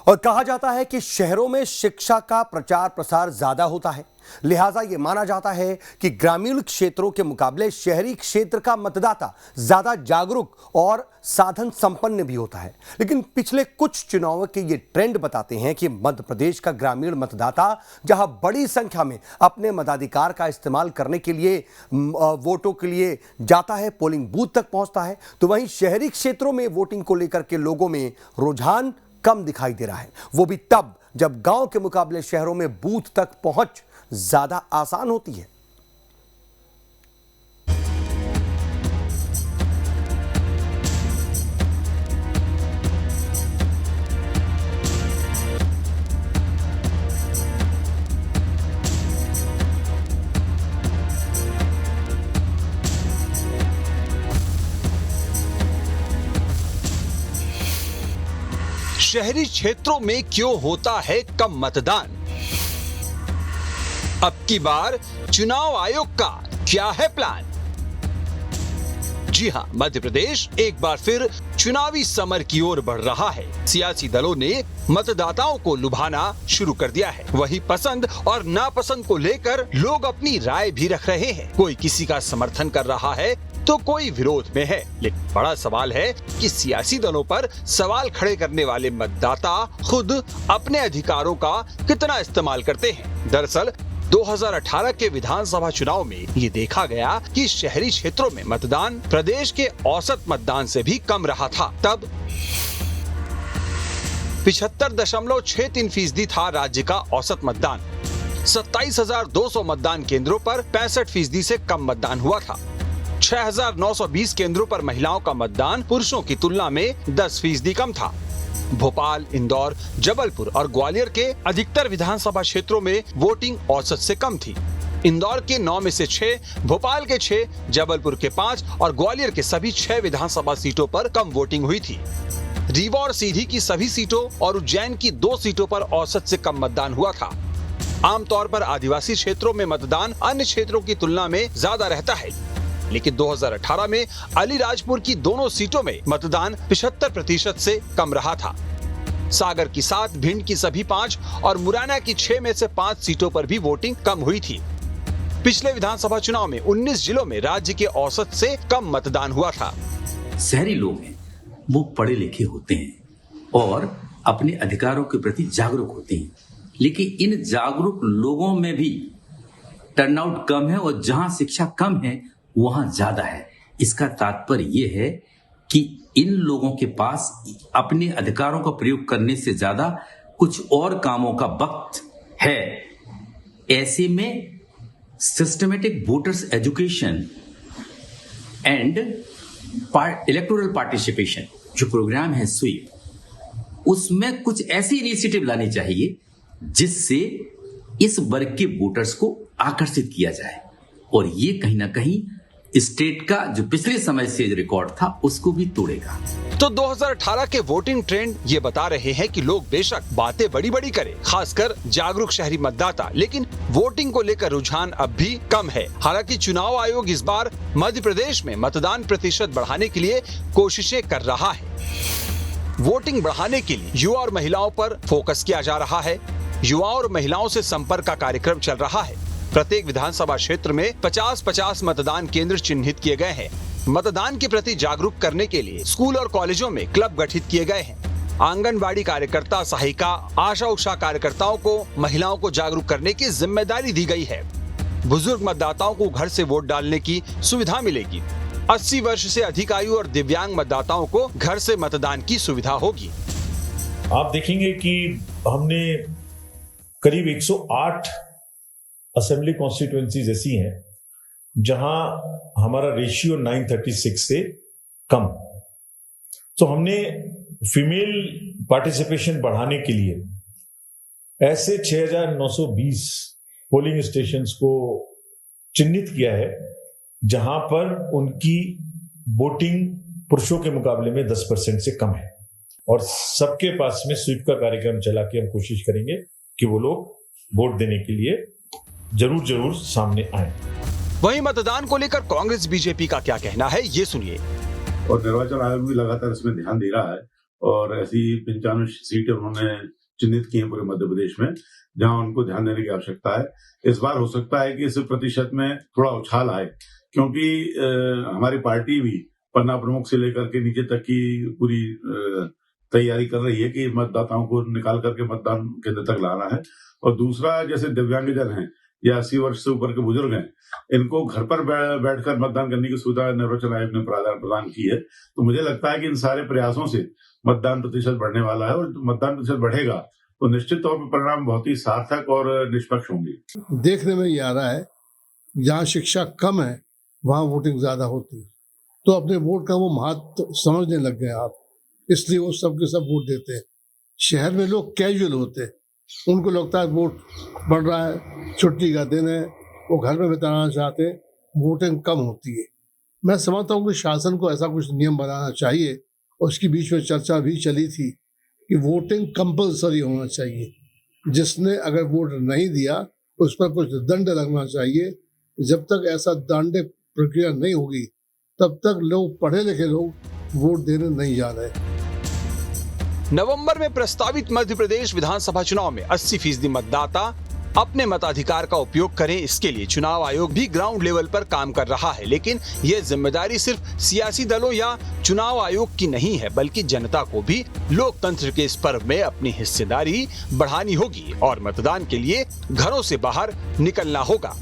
और कहा जाता है कि शहरों में शिक्षा का प्रचार प्रसार ज्यादा होता है, लिहाजा यह माना जाता है कि ग्रामीण क्षेत्रों के मुकाबले शहरी क्षेत्र का मतदाता ज्यादा जागरूक और साधन संपन्न भी होता है। लेकिन पिछले कुछ चुनावों के ये ट्रेंड बताते हैं कि मध्य प्रदेश का ग्रामीण मतदाता जहां बड़ी संख्या में अपने मताधिकार का इस्तेमाल करने के लिए वोटों के लिए जाता है, पोलिंग बूथ तक पहुंचता है, तो वहीं शहरी क्षेत्रों में वोटिंग को लेकर के लोगों में रुझान कम दिखाई दे रहा है, वो भी तब जब गांव के मुकाबले शहरों में बूथ तक पहुंच ज्यादा आसान होती है। शहरी क्षेत्रों में क्यों होता है कम मतदान? अब की बार चुनाव आयोग का क्या है प्लान? जी हां, मध्य प्रदेश एक बार फिर चुनावी समर की ओर बढ़ रहा है। सियासी दलों ने मतदाताओं को लुभाना शुरू कर दिया है। वहीं पसंद और नापसंद को लेकर लोग अपनी राय भी रख रहे हैं। कोई किसी का समर्थन कर रहा है तो कोई विरोध में है। लेकिन बड़ा सवाल है कि सियासी दलों पर सवाल खड़े करने वाले मतदाता खुद अपने अधिकारों का कितना इस्तेमाल करते हैं। दरअसल 2018 के विधानसभा चुनाव में ये देखा गया कि शहरी क्षेत्रों में मतदान प्रदेश के औसत मतदान से भी कम रहा था। तब 75.63% था राज्य का औसत मतदान। 27,200 मतदान केंद्रों पर 65% से कम मतदान हुआ था। 6,920 केंद्रों पर महिलाओं का मतदान पुरुषों की तुलना में 10% कम था। भोपाल, इंदौर, जबलपुर और ग्वालियर के अधिकतर विधानसभा क्षेत्रों में वोटिंग औसत से कम थी। इंदौर के 9 में से 6, भोपाल के 6, जबलपुर के 5 और ग्वालियर के सभी 6 विधानसभा सीटों पर कम वोटिंग हुई थी। रीवा और सीधी की सभी सीटों और उज्जैन की 2 सीटों पर औसत से कम मतदान हुआ था। आमतौर पर आदिवासी क्षेत्रों में मतदान अन्य क्षेत्रों की तुलना में ज्यादा रहता है, लेकिन 2018 में अलीराजपुर की दोनों सीटों में मतदान 75% से कम रहा था। सागर की 7, भिंड की सभी 5 और मुरैना की 6 में से 5 सीटों पर भी वोटिंग कम हुई थी। पिछले विधानसभा चुनाव में 19 जिलों में राज्य के औसत से कम मतदान हुआ था। शहरी लोग हैं, वो पढ़े लिखे होते हैं और अपने अधिकारों के प्रति जागरूक होते हैं, लेकिन इन जागरूक लोगों में भी टर्नआउट कम है और जहां शिक्षा कम है वहां ज्यादा है। इसका तात्पर्य यह है कि इन लोगों के पास अपने अधिकारों का प्रयोग करने से ज्यादा कुछ और कामों का वक्त है। ऐसे में systematic voters education and electoral participation जो प्रोग्राम है स्वीप, उसमें कुछ ऐसी इनिशिएटिव लानी चाहिए जिससे इस वर्ग के वोटर्स को आकर्षित किया जाए और ये कहीं ना कहीं स्टेट का जो पिछले समय से रिकॉर्ड था उसको भी तोड़ेगा। तो 2018 के वोटिंग ट्रेंड ये बता रहे हैं कि लोग बेशक बातें बड़ी बड़ी करें, खासकर जागरूक शहरी मतदाता, लेकिन वोटिंग को लेकर रुझान अब भी कम है। हालांकि चुनाव आयोग इस बार मध्य प्रदेश में मतदान प्रतिशत बढ़ाने के लिए कोशिशें कर रहा है। वोटिंग बढ़ाने के लिए युवा और महिलाओं पर फोकस किया जा रहा है। युवा और महिलाओं से संपर्क का कार्यक्रम चल रहा है। प्रत्येक विधानसभा क्षेत्र में 50-50 मतदान केंद्र चिन्हित किए गए हैं। मतदान के प्रति जागरूक करने के लिए स्कूल और कॉलेजों में क्लब गठित किए गए हैं। आंगनबाड़ी कार्यकर्ता, सहायिका, आशा उषा कार्यकर्ताओं को महिलाओं को जागरूक करने की जिम्मेदारी दी गई है। बुजुर्ग मतदाताओं को घर से वोट डालने की सुविधा मिलेगी। 80 वर्ष से अधिक आयु और दिव्यांग मतदाताओं को घर से मतदान की सुविधा होगी। आप देखेंगे कि हमने करीब 108 असेंबली कॉन्स्टिट्यूएंसीज ऐसी हैं जहां हमारा रेशियो 936 से कम। तो हमने फीमेल पार्टिसिपेशन बढ़ाने के लिए ऐसे 6,920 पोलिंग स्टेशंस को चिन्हित किया है जहां पर उनकी वोटिंग पुरुषों के मुकाबले में 10% से कम है। और सबके पास में स्वीप का कार्यक्रम चला के हम कोशिश करेंगे कि वो लोग वोट देने के लिए जरूर सामने आए। वहीं मतदान को लेकर कांग्रेस बीजेपी का क्या कहना है, ये सुनिए। और निर्वाचन आयोग भी लगातार इसमें ध्यान दे रहा है और ऐसी 95 सीटें उन्होंने चिन्हित की हैं पूरे मध्य प्रदेश में, जहां उनको ध्यान देने की आवश्यकता है। इस बार हो सकता है कि इस प्रतिशत में थोड़ा उछाल आए, क्योंकि हमारी पार्टी भी पन्ना प्रमुख से लेकर के नीचे तक की पूरी तैयारी कर रही है कि मतदाताओं को निकाल करके मतदान केंद्र तक लाना है। और दूसरा, जैसे दिव्यांगजन हैं या 80 वर्ष से ऊपर के बुजुर्ग हैं, इनको घर पर बैठकर मतदान करने की सुविधा निर्वाचन आयोग ने प्रदान की है। तो मुझे लगता है कि इन सारे प्रयासों से मतदान प्रतिशत बढ़ने वाला है, और मतदान प्रतिशत बढ़ेगा तो निश्चित तौर पर परिणाम बहुत ही सार्थक और निष्पक्ष होंगे। देखने में ये आ रहा है जहाँ शिक्षा कम है वहाँ वोटिंग ज्यादा होती है, तो अपने वोट का वो महत्व समझने लग गए आप, इसलिए वो सब के सब वोट देते हैं। शहर में लोग कैजुअल होते हैं, उनको लगता है वोट बढ़ रहा है, छुट्टी का दिन है, वो घर में बिताना चाहते हैं, वोटिंग कम होती है। मैं समझता हूँ कि शासन को ऐसा कुछ नियम बनाना चाहिए, और उसकी बीच में चर्चा भी चली थी कि वोटिंग कंपलसरी होना चाहिए, जिसने अगर वोट नहीं दिया उस पर कुछ दंड लगना चाहिए। जब तक ऐसा दंड प्रक्रिया नहीं होगी तब तक लोग, पढ़े लिखे लोग, वोट देने नहीं जा रहे। नवंबर में प्रस्तावित मध्य प्रदेश विधानसभा चुनाव में 80% मतदाता अपने मताधिकार का उपयोग करें, इसके लिए चुनाव आयोग भी ग्राउंड लेवल पर काम कर रहा है। लेकिन ये जिम्मेदारी सिर्फ सियासी दलों या चुनाव आयोग की नहीं है, बल्कि जनता को भी लोकतंत्र के इस पर्व में अपनी हिस्सेदारी बढ़ानी होगी और मतदान के लिए घरों से बाहर निकलना होगा।